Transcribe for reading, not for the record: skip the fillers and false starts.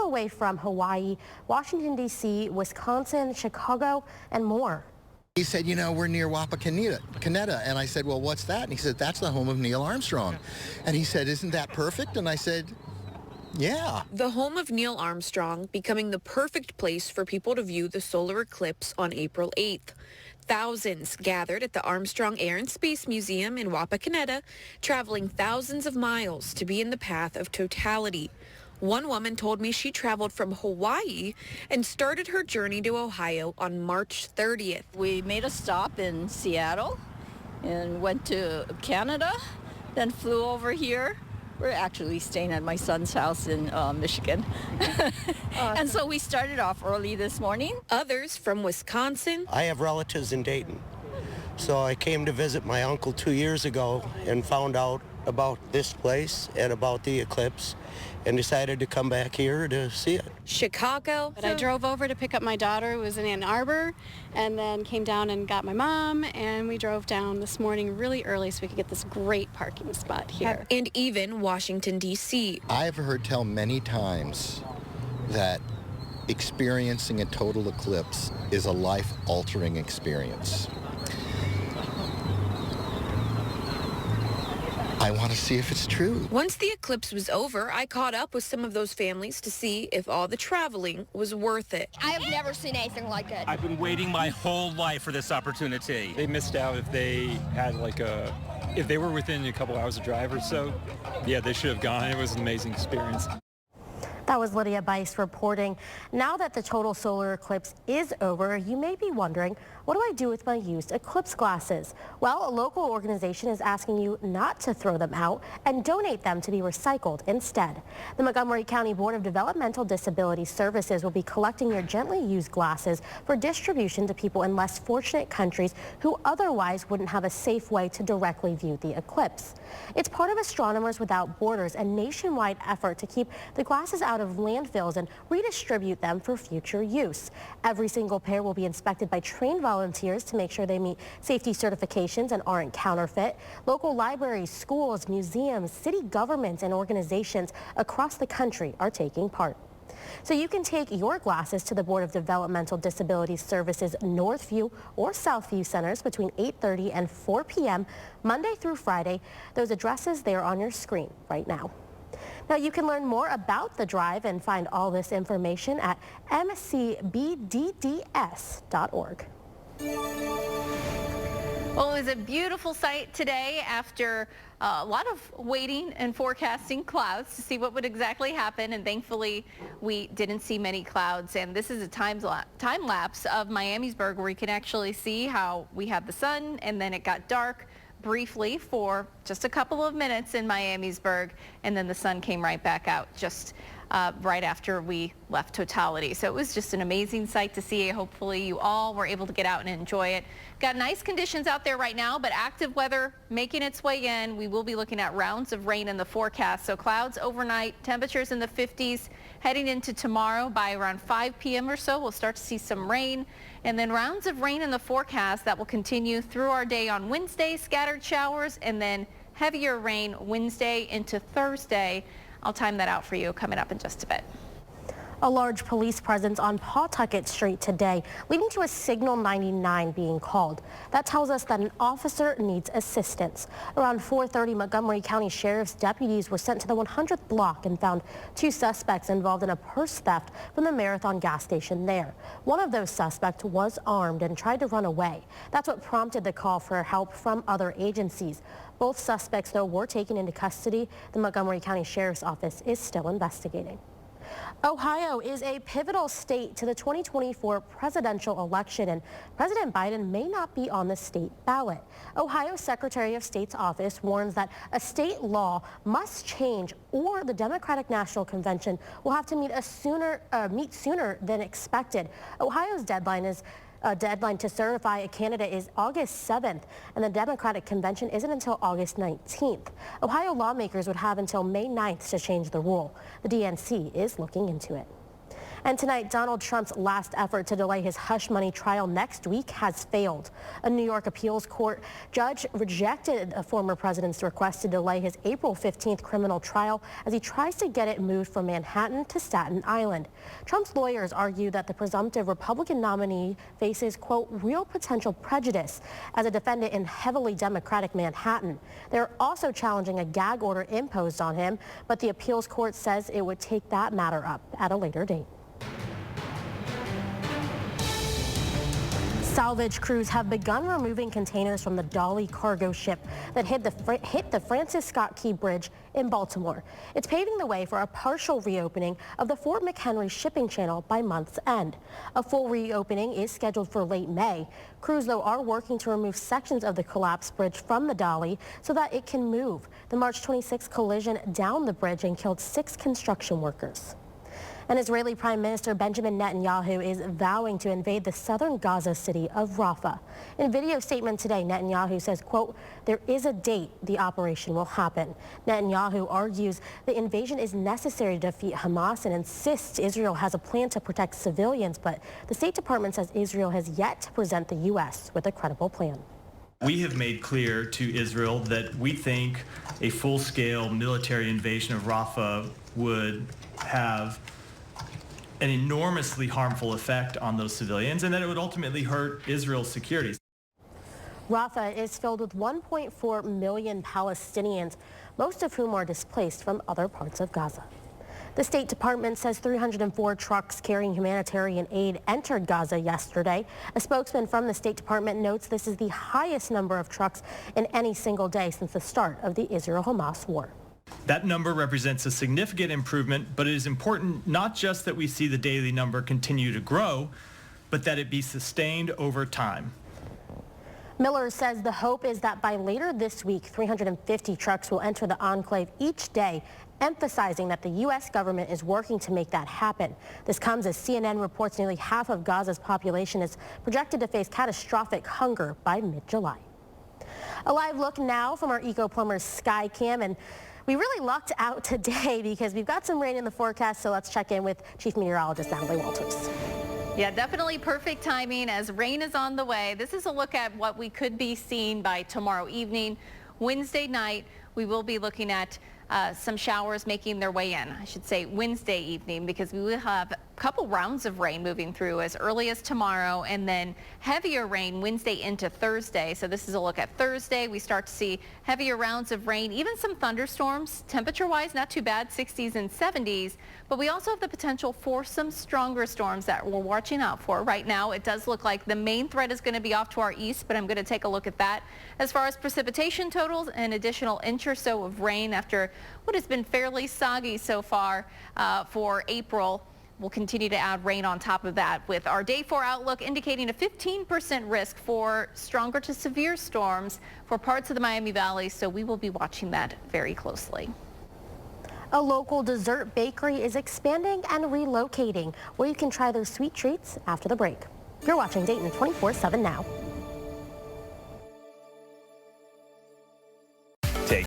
away from Hawaii, Washington, D.C., Wisconsin, Chicago, and more. He said, you know, we're near Wapakoneta. And I said, well, what's that? And he said, that's the home of Neil Armstrong. And he said, isn't that perfect? And I said, yeah. The home of Neil Armstrong becoming the perfect place for people to view the solar eclipse on April 8th. Thousands gathered at the Armstrong Air and Space Museum in Wapakoneta, traveling thousands of miles to be in the path of totality. One woman told me she traveled from Hawaii and started her journey to Ohio on March 30th. We made a stop in Seattle and went to Canada, then flew over here. We're actually staying at my son's house in Michigan. Awesome. And so we started off early this morning. Others from Wisconsin. I have relatives in Dayton. So I came to visit my uncle 2 years ago and found out about this place and about the eclipse and decided to come back here to see it. Chicago. But I drove over to pick up my daughter who was in Ann Arbor and then came down and got my mom, and we drove down this morning really early so we could get this great parking spot here. And even Washington, D.C. I've heard tell many times that experiencing a total eclipse is a life-altering experience. I want to see if it's true. Once the eclipse was over, I caught up with some of those families to see if all the traveling was worth it. I have never seen anything like it. I've been waiting my whole life for this opportunity. They missed out if they had if they were within a couple hours of drive or so. Yeah, they should have gone. It was an amazing experience. That was Lydia Bice reporting. Now that the total solar eclipse is over, you may be wondering, what do I do with my used eclipse glasses? Well, a local organization is asking you not to throw them out and donate them to be recycled instead. The Montgomery County Board of Developmental Disability Services will be collecting your gently used glasses for distribution to people in less fortunate countries who otherwise wouldn't have a safe way to directly view the eclipse. It's part of Astronomers Without Borders, a nationwide effort to keep the glasses out of landfills and redistribute them for future use. Every single pair will be inspected by trained volunteers to make sure they meet safety certifications and aren't counterfeit. Local libraries, schools, museums, city governments, and organizations across the country are taking part. So you can take your glasses to the Board of Developmental Disability Services Northview or Southview centers between 8:30 and 4 p.m. Monday through Friday. Those addresses, they are on your screen right now. Now you can learn more about the drive and find all this information at mcbdds.org. Well, it was a beautiful sight today after a lot of waiting and forecasting clouds to see what would exactly happen, and thankfully we didn't see many clouds. And this is a time lapse of Miamisburg where you can actually see how we had the sun and then it got dark briefly for just a couple of minutes in Miamisburg, and then the sun came right back out just right after we left totality. So it was just an amazing sight to see. Hopefully you all were able to get out and enjoy it. Got nice conditions out there right now, but active weather making its way in. We will be looking at rounds of rain in the forecast. So clouds overnight, temperatures in the 50s. Heading into tomorrow by around 5 p.m. or so, we'll start to see some rain, and then rounds of rain in the forecast that will continue through our day on Wednesday, scattered showers, and then heavier rain Wednesday into Thursday. I'll time that out for you coming up in just a bit. A large police presence on Pawtucket Street today, leading to a Signal 99 being called. That tells us that an officer needs assistance. Around 4:30, Montgomery County Sheriff's deputies were sent to the 100th block and found two suspects involved in a purse theft from the Marathon gas station there. One of those suspects was armed and tried to run away. That's what prompted the call for help from other agencies. Both suspects, though, were taken into custody. The Montgomery County Sheriff's Office is still investigating. Ohio is a pivotal state to the 2024 presidential election, and President Biden may not be on the state ballot. Ohio's Secretary of State's office warns that a state law must change or the Democratic National Convention will have to meet sooner than expected. Ohio's deadline to certify a candidate is August 7th, and the Democratic Convention isn't until August 19th. Ohio lawmakers would have until May 9th to change the rule. The DNC is looking into it. And tonight, Donald Trump's last effort to delay his hush money trial next week has failed. A New York appeals court judge rejected a former president's request to delay his April 15th criminal trial as he tries to get it moved from Manhattan to Staten Island. Trump's lawyers argue that the presumptive Republican nominee faces, quote, real potential prejudice as a defendant in heavily Democratic Manhattan. They're also challenging a gag order imposed on him, but the appeals court says it would take that matter up at a later date. Salvage crews have begun removing containers from the Dolly cargo ship that hit the Francis Scott Key Bridge in Baltimore. It's paving the way for a partial reopening of the Fort McHenry shipping channel by month's end. A full reopening is scheduled for late May. Crews, though, are working to remove sections of the collapsed bridge from the Dolly so that it can move. The March 26 collision downed the bridge and killed 6 construction workers. And Israeli Prime Minister Benjamin Netanyahu is vowing to invade the southern Gaza city of Rafah. In a video statement today, Netanyahu says, quote, there is a date the operation will happen. Netanyahu argues the invasion is necessary to defeat Hamas and insists Israel has a plan to protect civilians, but the State Department says Israel has yet to present the U.S. with a credible plan. We have made clear to Israel that we think a full-scale military invasion of Rafah would have an enormously harmful effect on those civilians and that it would ultimately hurt Israel's security. Rafah is filled with 1.4 million Palestinians, most of whom are displaced from other parts of Gaza. The State Department says 304 trucks carrying humanitarian aid entered Gaza yesterday. A spokesman from the State Department notes this is the highest number of trucks in any single day since the start of the Israel-Hamas war. That number represents a significant improvement, but it is important not just that we see the daily number continue to grow, but that it be sustained over time. Miller says the hope is that by later this week, 350 trucks will enter the enclave each day, emphasizing that the U.S. government is working to make that happen. This comes as CNN reports nearly half of Gaza's population is projected to face catastrophic hunger by mid-July. A live look now from our Eco-Plumbers Skycam, and we really lucked out today because we've got some rain in the forecast, so let's check in with Chief Meteorologist Natalie Walters. Yeah, definitely perfect timing as rain is on the way. This is a look at what we could be seeing by tomorrow evening. Wednesday night, we will be looking at some showers making their way in. I should say Wednesday evening, because we will have a couple rounds of rain moving through as early as tomorrow, and then heavier rain Wednesday into Thursday. So this is a look at Thursday. We start to see heavier rounds of rain, even some thunderstorms. Temperature-wise, not too bad, 60s and 70s. But we also have the potential for some stronger storms that we're watching out for. Right now, it does look like the main threat is going to be off to our east, but I'm going to take a look at that. As far as precipitation totals, an additional inch or so of rain after what has been fairly soggy so far for April. We'll continue to add rain on top of that, with our day 4 outlook indicating a 15% risk for stronger to severe storms for parts of the Miami Valley. So we will be watching that very closely. A local dessert bakery is expanding and relocating, where you can try their sweet treats after the break. You're watching Dayton 24/7 now.